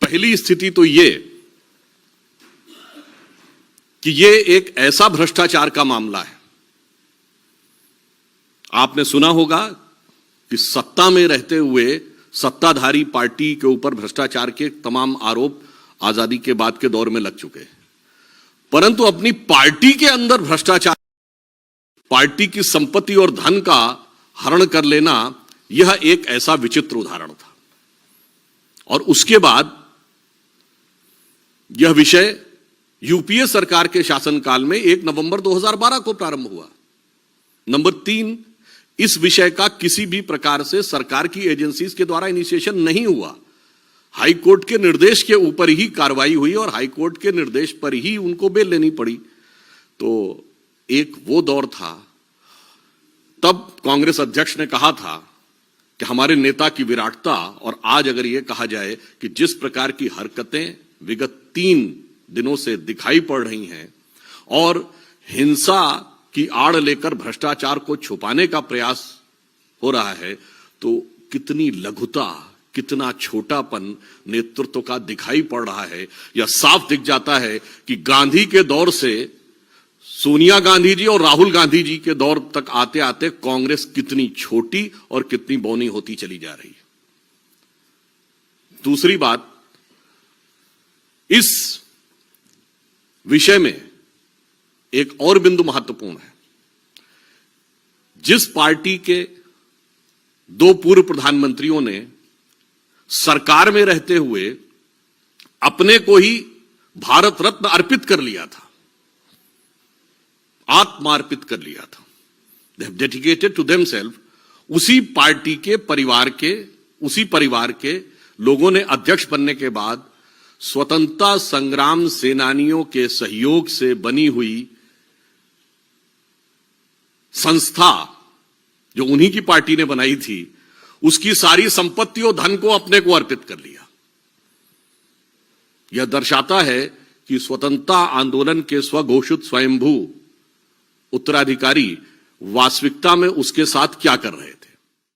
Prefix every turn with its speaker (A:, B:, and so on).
A: पहली स्थिति तो ये कि ये एक ऐसा भ्रष्टाचार का मामला है। आपने सुना होगा कि सत्ता में रहते हुए सत्ताधारी पार्टी के ऊपर भ्रष्टाचार के तमाम आरोप आजादी के बाद के दौर में लग चुके हैं, परंतु अपनी पार्टी के अंदर भ्रष्टाचार, पार्टी की संपत्ति और धन का हरण कर लेना, यह एक ऐसा विचित्र उदाहरण था। और उसके बाद यह विषय यूपीए सरकार के शासनकाल में 1 नवंबर 2012 को प्रारंभ हुआ। नंबर 3, इस विषय का किसी भी प्रकार से सरकार की एजेंसीज के द्वारा इनिशिएशन नहीं हुआ। हाई कोर्ट के निर्देश के ऊपर ही कार्रवाई हुई और हाई कोर्ट के निर्देश पर ही उनको बेल लेनी पड़ी। तो एक वो दौर था, तब कांग्रेस अध्यक्ष ने कहा था कि हमारे नेता की विराटता, और आज अगर यह कहा जाए कि जिस प्रकार की हरकतें विगत 3 दिनों से दिखाई पड़ रही हैं और हिंसा की आड़ लेकर भ्रष्टाचार को छुपाने का प्रयास हो रहा है, तो कितनी लघुता, कितना छोटापन नेतृत्व का दिखाई पड़ रहा है। यह साफ दिख जाता है कि गांधी के दौर से सोनिया गांधी जी और राहुल गांधी जी के दौर तक आते आते कांग्रेस कितनी छोटी और कितनी बौनी होती चली जा रही है। दूसरी बात, इस विषय में एक और बिंदु महत्वपूर्ण है। जिस पार्टी के 2 पूर्व प्रधानमंत्रियों ने सरकार में रहते हुए अपने को ही भारत रत्न अर्पित कर लिया था, आत्मार्पित कर लिया था, they have dedicated to themselves, उसी पार्टी के परिवार के, उसी परिवार के लोगों ने अध्यक्ष बनने के बाद स्वतंत्रता संग्राम सेनानियों के सहयोग से बनी हुई संस्था, जो उन्हीं की पार्टी ने बनाई थी, उसकी सारी संपत्ति और धन को अपने को अर्पित कर लिया। यह दर्शाता है कि स्वतंत्रता आंदोलन के स्वघोषित स्वयंभू उत्तराधिकारी वास्तविकता में उसके साथ क्या कर रहे थे।